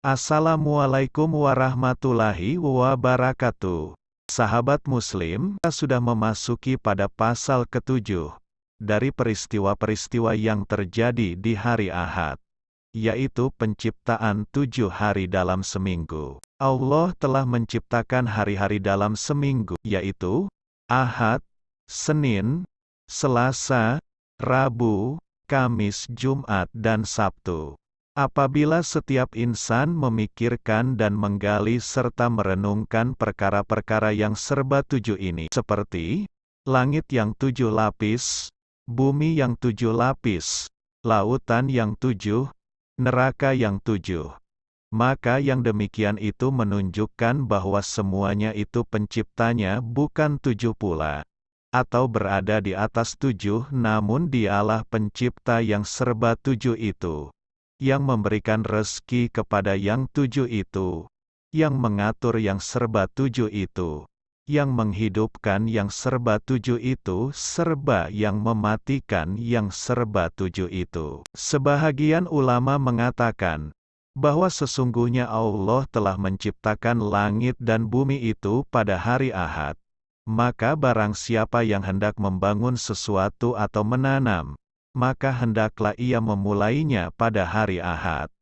Assalamualaikum warahmatullahi wabarakatuh. Sahabat Muslim, kita sudah memasuki pada pasal ke-7 dari peristiwa-peristiwa yang terjadi di hari Ahad, yaitu penciptaan 7 hari dalam seminggu. Allah telah menciptakan hari-hari dalam seminggu, yaitu Ahad, Senin, Selasa, Rabu, Kamis, Jumat, dan Sabtu. Apabila setiap insan memikirkan dan menggali serta merenungkan perkara-perkara yang serba 7 ini, seperti langit yang 7 lapis, bumi yang 7 lapis, lautan yang 7, neraka yang 7, maka yang demikian itu menunjukkan bahwa semuanya itu penciptanya bukan 7 pula, atau berada di atas 7, namun Dialah pencipta yang serba 7 itu, yang memberikan rezeki kepada yang 7 itu, yang mengatur yang serba 7 itu, yang menghidupkan yang serba 7 itu, serba yang mematikan yang serba 7 itu. Sebahagian ulama mengatakan bahwa sesungguhnya Allah telah menciptakan langit dan bumi itu pada hari Ahad. Maka barang siapa yang hendak membangun sesuatu atau menanam, maka hendaklah ia memulainya pada hari Ahad.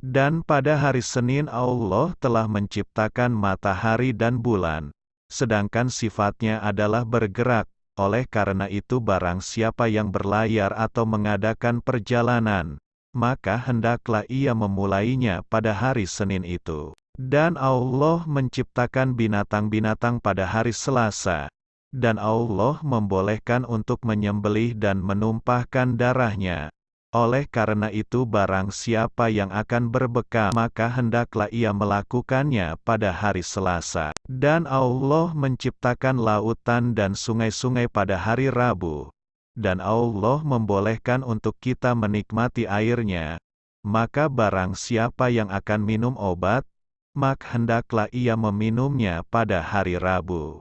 Dan pada hari Senin Allah telah menciptakan matahari dan bulan, sedangkan sifatnya adalah bergerak. Oleh karena itu barang siapa yang berlayar atau mengadakan perjalanan, maka hendaklah ia memulainya pada hari Senin itu. Dan Allah menciptakan binatang-binatang pada hari Selasa, dan Allah membolehkan untuk menyembelih dan menumpahkan darahnya. Oleh karena itu barang siapa yang akan berbekam, maka hendaklah ia melakukannya pada hari Selasa. Dan Allah menciptakan lautan dan sungai-sungai pada hari Rabu. Dan Allah membolehkan untuk kita menikmati airnya. Maka barang siapa yang akan minum obat, maka hendaklah ia meminumnya pada hari Rabu.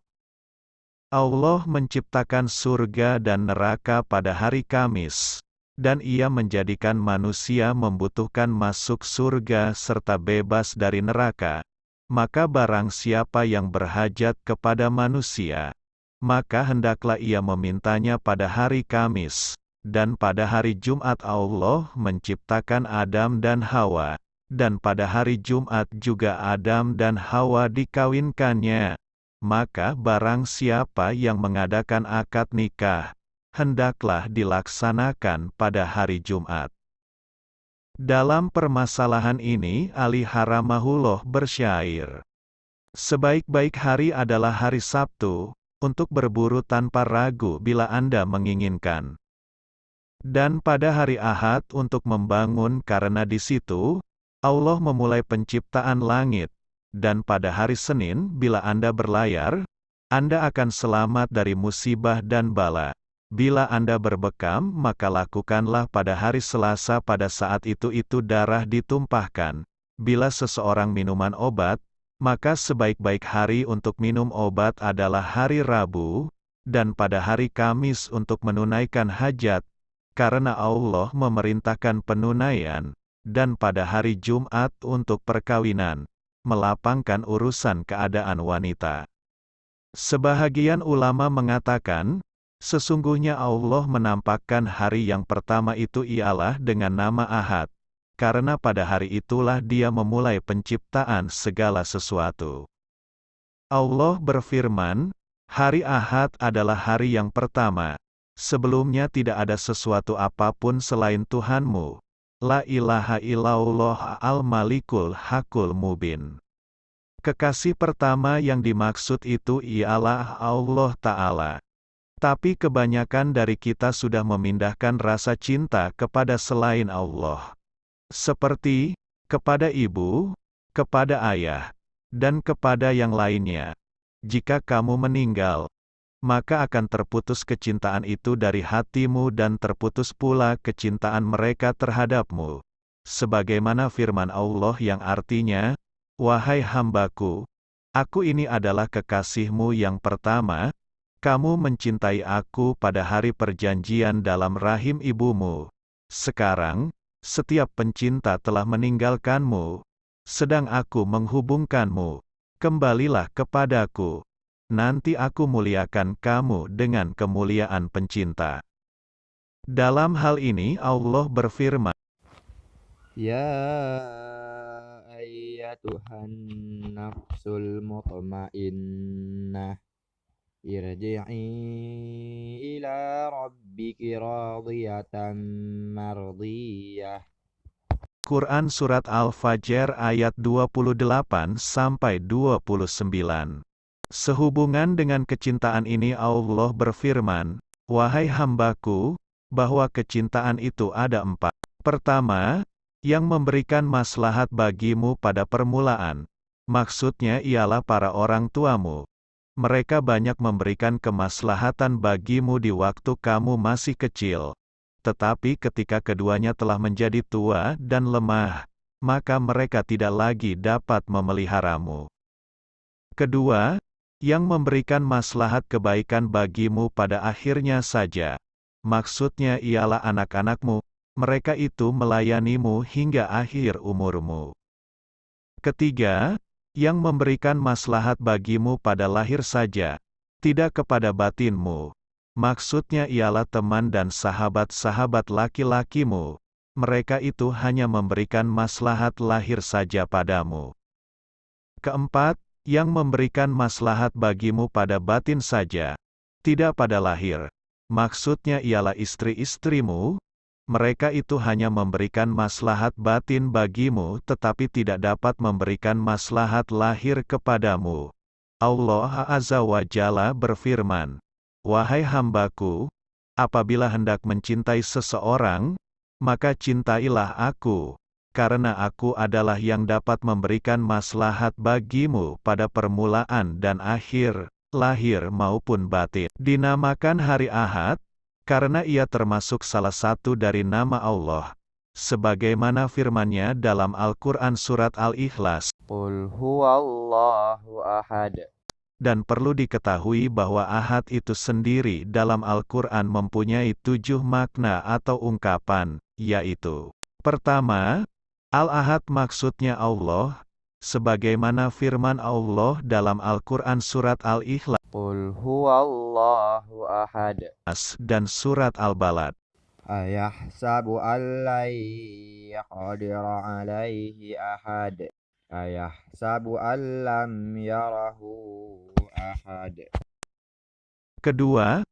Allah menciptakan surga dan neraka pada hari Kamis, dan Ia menjadikan manusia membutuhkan masuk surga serta bebas dari neraka. Maka barang siapa yang berhajat kepada manusia, maka hendaklah ia memintanya pada hari Kamis. Dan pada hari Jumat Allah menciptakan Adam dan Hawa, dan pada hari Jumat juga Adam dan Hawa dikawinkannya. Maka barang siapa yang mengadakan akad nikah, hendaklah dilaksanakan pada hari Jumat. Dalam permasalahan ini Ali Haramahullah bersyair, sebaik-baik hari adalah hari Sabtu, untuk berburu tanpa ragu bila Anda menginginkan. Dan pada hari Ahad untuk membangun karena di situ, Allah memulai penciptaan langit. Dan pada hari Senin bila Anda berlayar, Anda akan selamat dari musibah dan bala. Bila Anda berbekam, maka lakukanlah pada hari Selasa pada saat itu darah ditumpahkan. Bila seseorang minuman obat, maka sebaik-baik hari untuk minum obat adalah hari Rabu, dan pada hari Kamis untuk menunaikan hajat, karena Allah memerintahkan penunaian, dan pada hari Jumat untuk perkawinan, melapangkan urusan keadaan wanita. Sebahagian ulama mengatakan, sesungguhnya Allah menampakkan hari yang pertama itu ialah dengan nama Ahad, karena pada hari itulah Dia memulai penciptaan segala sesuatu. Allah berfirman, hari Ahad adalah hari yang pertama. Sebelumnya tidak ada sesuatu apapun selain Tuhanmu. La ilaha illallah al-malikul hakul mubin. Kekasih pertama yang dimaksud itu ialah Allah Ta'ala. Tapi kebanyakan dari kita sudah memindahkan rasa cinta kepada selain Allah. Seperti, kepada ibu, kepada ayah, dan kepada yang lainnya. Jika kamu meninggal, maka akan terputus kecintaan itu dari hatimu dan terputus pula kecintaan mereka terhadapmu. Sebagaimana firman Allah yang artinya, wahai hambaku, aku ini adalah kekasihmu yang pertama, kamu mencintai aku pada hari perjanjian dalam rahim ibumu. Sekarang, setiap pencinta telah meninggalkanmu, sedang aku menghubungkanmu. Kembalilah kepadaku. Nanti aku muliakan kamu dengan kemuliaan pencinta. Dalam hal ini Allah berfirman, Ya ayyatuhan nafsul mutmainnah irji'i ila rabbiki radiyatan mardiyah. Quran Surat Al-Fajr ayat 28-29. Sehubungan dengan kecintaan ini Allah berfirman, "Wahai hambaku, bahwa kecintaan itu ada 4. Pertama, yang memberikan maslahat bagimu pada permulaan. Maksudnya ialah para orang tuamu. Mereka banyak memberikan kemaslahatan bagimu di waktu kamu masih kecil. Tetapi ketika keduanya telah menjadi tua dan lemah, maka mereka tidak lagi dapat memeliharamu. Kedua, yang memberikan maslahat kebaikan bagimu pada akhirnya saja. Maksudnya ialah anak-anakmu, mereka itu melayanimu hingga akhir umurmu. Ketiga, yang memberikan maslahat bagimu pada lahir saja, tidak kepada batinmu. Maksudnya ialah teman dan sahabat-sahabat laki-lakimu. Mereka itu hanya memberikan maslahat lahir saja padamu. Keempat, yang memberikan maslahat bagimu pada batin saja, tidak pada lahir. Maksudnya ialah istri-istrimu. Mereka itu hanya memberikan maslahat batin bagimu tetapi tidak dapat memberikan maslahat lahir kepadamu. Allah Azza wa Jalla berfirman, "Wahai hambaku, apabila hendak mencintai seseorang, maka cintailah aku, karena aku adalah yang dapat memberikan maslahat bagimu pada permulaan dan akhir, lahir maupun batin." Dinamakan hari Ahad, karena ia termasuk salah satu dari nama Allah. Sebagaimana firman-Nya dalam Al-Quran Surat Al-Ikhlas. Qul huwallahu ahad. Dan perlu diketahui bahwa Ahad itu sendiri dalam Al-Quran mempunyai 7 makna atau ungkapan, yaitu: pertama, Al-Ahad maksudnya Allah, sebagaimana firman Allah dalam Al-Quran Surat Al-Ikhlas Qul huwallahu ahad. dan Surat Al-Balad. Ayahsabu an la yaqdira alaihi ahad. Ayahsabu an lam yarahu ahad. Kedua,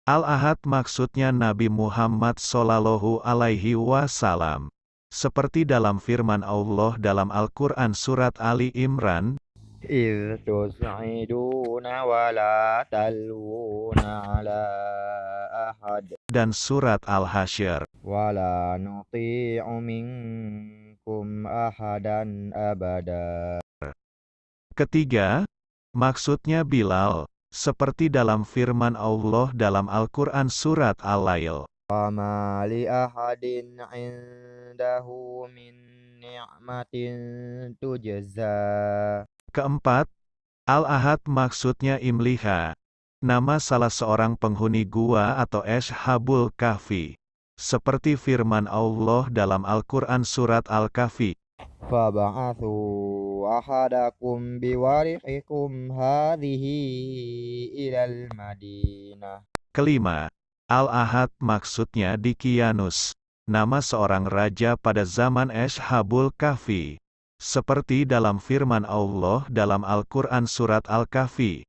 Al-Ahad maksudnya Nabi Muhammad Shallallahu Alaihi Wasallam. Seperti dalam firman Allah dalam Al-Quran Surat Ali Imran, إذ tus'iduna wa la talwuna ala ahad. dan Surat Al-Hasyr. Wa la nuti'u minkum ahadan abada. Ketiga, maksudnya Bilal, seperti dalam firman Allah dalam Al-Quran Surat Al-Lail. Wama li ahadin indahu min ni'matin tujza. Keempat, Al-Ahad maksudnya Imliha, nama salah seorang penghuni gua atau Ashabul Kahfi. Seperti firman Allah dalam Al-Quran Surat Al-Kahfi. Fab'athu ahadakum biwarihikum hadhihi ilal madinah. Kelima, Al-Ahad maksudnya Dikyanus, nama seorang raja pada zaman Ashabul Kahfi. Seperti dalam firman Allah dalam Al-Quran Surat Al-Kahfi.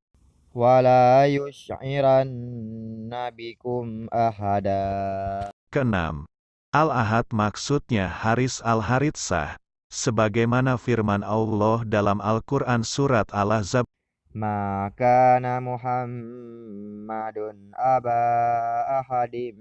Wala yush'iranna bikum ahada. Keenam, Al-Ahad maksudnya Haris Al-Haritsah, sebagaimana firman Allah dalam Al-Quran Surat Al-Ahzab. Maka Muhammadun aba ahadim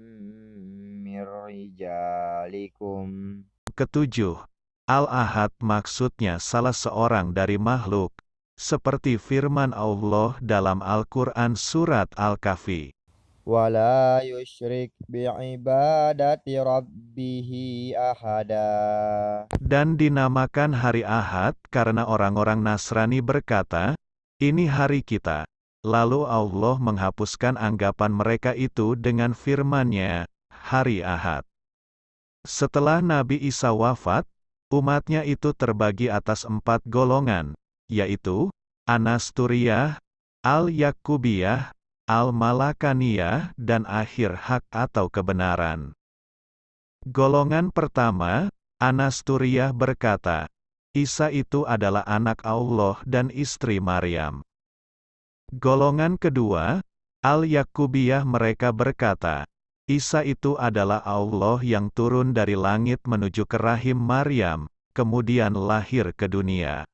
mirrijalikum. Ketujuh, Al-Ahad maksudnya salah seorang dari makhluk, seperti firman Allah dalam Al-Quran Surat Al-Kahfi. Wala yusyrik bi'ibadati rabbihi ahada. Dan dinamakan hari Ahad karena orang-orang Nasrani berkata, "Ini hari kita." Lalu Allah menghapuskan anggapan mereka itu dengan firman-Nya, hari Ahad. Setelah Nabi Isa wafat, Umatnya itu terbagi atas 4 golongan, yaitu, Anasturiyah, Al-Yakubiyah, Al-Malakaniyah, dan akhir hak atau kebenaran. Golongan pertama, Anasturiyah berkata, Isa itu adalah anak Allah dan istri Maryam. Golongan kedua, Al-Yakubiyah mereka berkata, Isa itu adalah Allah yang turun dari langit menuju ke rahim Maryam, kemudian lahir ke dunia.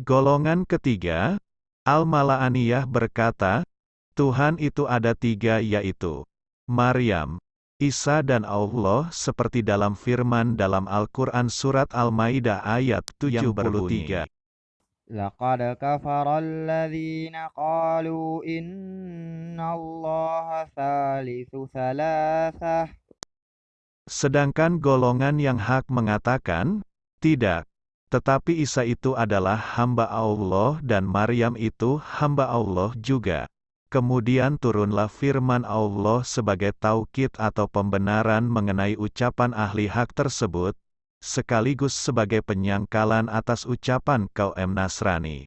Golongan ketiga, Al-Mala'aniyah berkata, Tuhan itu ada 3 yaitu, Maryam, Isa dan Allah seperti dalam firman dalam Al-Quran Surat Al-Maidah ayat 73. لقد كفر الذين قالوا إن الله ثالث ثلاثة. Sedangkan golongan yang hak mengatakan, tidak. Tetapi Isa itu adalah hamba Allah dan Maryam itu hamba Allah juga. Kemudian turunlah firman Allah sebagai taukid atau pembenaran mengenai ucapan ahli hak tersebut, sekaligus sebagai penyangkalan atas ucapan kaum Nasrani.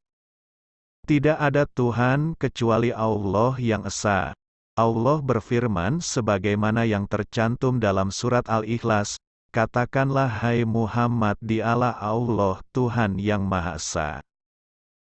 Tidak ada Tuhan kecuali Allah yang Esa. Allah berfirman sebagaimana yang tercantum dalam surat Al-Ikhlas, katakanlah hai Muhammad dialah Allah Tuhan yang Maha Esa.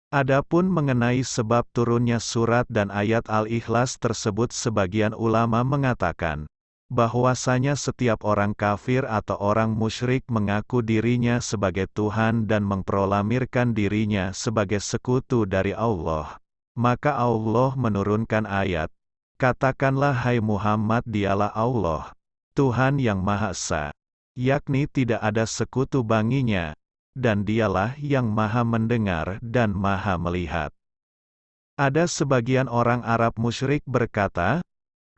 Adapun mengenai sebab turunnya surat dan ayat Al-Ikhlas tersebut sebagian ulama mengatakan, bahwasanya setiap orang kafir atau orang musyrik mengaku dirinya sebagai Tuhan dan memproklamirkan dirinya sebagai sekutu dari Allah. Maka Allah menurunkan ayat, katakanlah hai Muhammad dialah Allah, Tuhan yang Maha Esa, yakni tidak ada sekutu baginya, dan dialah yang Maha Mendengar dan Maha Melihat. Ada sebagian orang Arab musyrik berkata,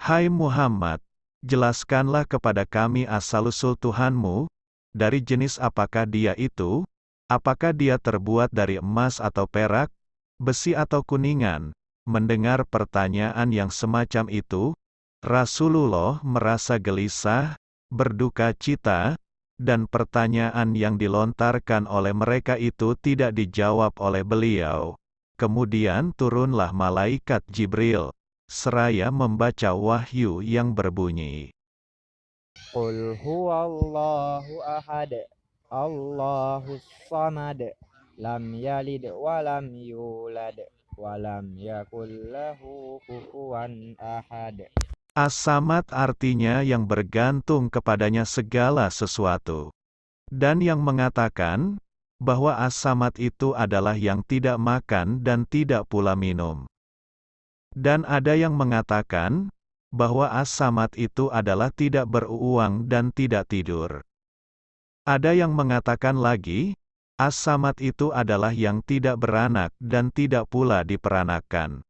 hai Muhammad, jelaskanlah kepada kami asal-usul Tuhanmu, dari jenis apakah dia itu, apakah dia terbuat dari emas atau perak, besi atau kuningan. Mendengar pertanyaan yang semacam itu, Rasulullah merasa gelisah, berduka cita, dan pertanyaan yang dilontarkan oleh mereka itu tidak dijawab oleh beliau. Kemudian turunlah malaikat Jibril, seraya membaca wahyu yang berbunyi, Qul huwallahu ahad, Allahus samad, lam yalid walam yulad, walam yakul lahu kufuwan ahad. As-Samad artinya yang bergantung kepadanya segala sesuatu. Dan yang mengatakan, bahwa As-Samad itu adalah yang tidak makan dan tidak pula minum. Dan ada yang mengatakan, bahwa As-Samad itu adalah tidak beruang dan tidak tidur. Ada yang mengatakan lagi, As-Samad itu adalah yang tidak beranak dan tidak pula diperanakkan.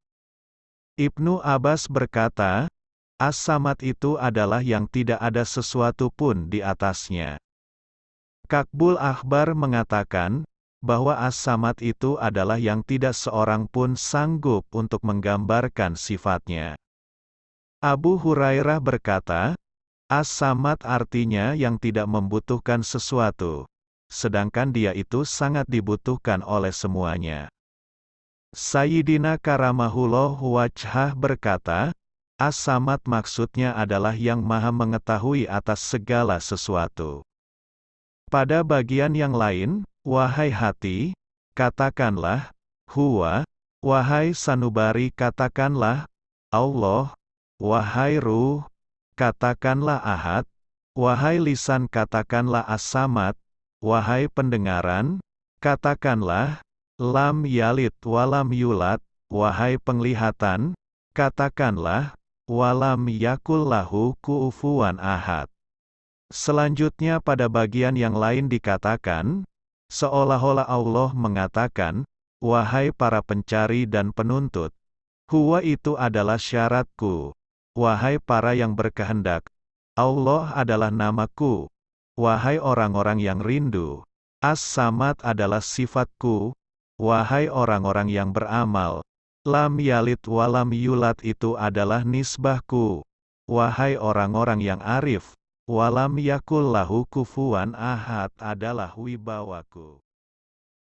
Ibnu Abbas berkata, As-Samad itu adalah yang tidak ada sesuatu pun di atasnya. Kakbul Akhbar mengatakan, bahwa As-Samad itu adalah yang tidak seorang pun sanggup untuk menggambarkan sifatnya. Abu Hurairah berkata, As-Samad artinya yang tidak membutuhkan sesuatu, sedangkan dia itu sangat dibutuhkan oleh semuanya. Sayyidina Karamahullahu Wajhah berkata, As-Samad maksudnya adalah yang maha mengetahui atas segala sesuatu. Pada bagian yang lain, wahai hati, katakanlah, Huwa, wahai sanubari katakanlah, Allah, wahai ruh, katakanlah Ahad, wahai lisan katakanlah As-Samad, wahai pendengaran, katakanlah, Lam yalid walam yulad, wahai penglihatan, katakanlah, walam yakul lahu kufuwan ahad. Selanjutnya pada bagian yang lain dikatakan, seolah-olah Allah mengatakan, wahai para pencari dan penuntut, Huwa itu adalah syaratku. Wahai para yang berkehendak, Allah adalah namaku. Wahai orang-orang yang rindu, As-Samad adalah sifatku. Wahai orang-orang yang beramal, Lam yalid walam yulad itu adalah nisbahku. Wahai orang-orang yang arif, Walam yakul lahu kufuwan ahad adalah wibawaku.